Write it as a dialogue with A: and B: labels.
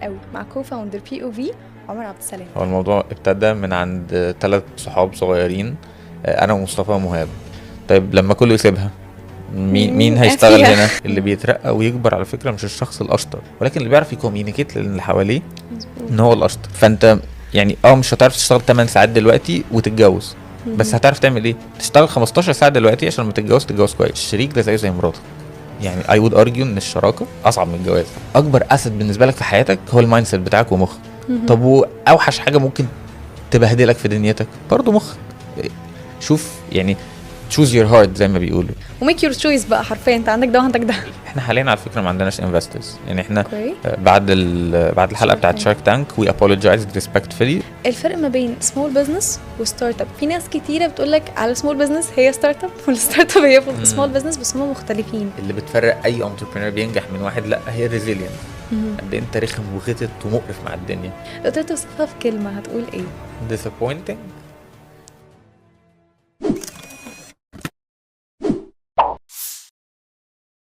A: قوي مع كوفاوندر بي او في عمر عبد السلام.
B: هو الموضوع ابتدى من عند 3 صحاب صغيرين، انا ومصطفى ومهاب. طيب لما كله يسيبها مين هيشتغل
A: فيها.
B: هنا؟ اللي بيترقى ويكبر على فكره مش الشخص الاشطر، ولكن اللي بيعرف يكوميونيكيت للي حواليه ان هو الاشطر. فانت يعني مش هتعرف تشتغل 8 ساعات دلوقتي وتتجوز، بس هتعرف تعمل ايه؟ تشتغل 15 ساعه دلوقتي عشان لما تتجوز كويس. الشريك ده زي مراتك. يعني I would argue ان الشراكه اصعب من الجواز. اكبر اسد بالنسبه لك في حياتك هو المايند سيت بتاعك ومخك. طب واوحش حاجه ممكن تبهدلك في دنيتك برضو مخك. شوف يعني choose your heart زي ما بيقولوا.
A: وميك يور تشويس بقى، حرفيا انت عندك ده وعندك ده.
B: احنا حاليا على فكره ما عندناش انفسترز، يعني احنا
A: اوكي.
B: بعد الحلقه بتاعت شارك تانك وي apologized respectfully.
A: الفرق ما بين سمول بزنس وستارت اب، في ناس كتيره بتقول لك على سمول بزنس هي ستارت اب والستارت اب هي سمول بزنس، بس هم مختلفين.
B: اللي بتفرق اي انتربرينور بينجح من واحد لا هي الريزيلينس. قد انت رخم وغتت ومقرف مع الدنيا.
A: لو تقدر توصفها في كلمه هتقول ايه؟
B: disappointing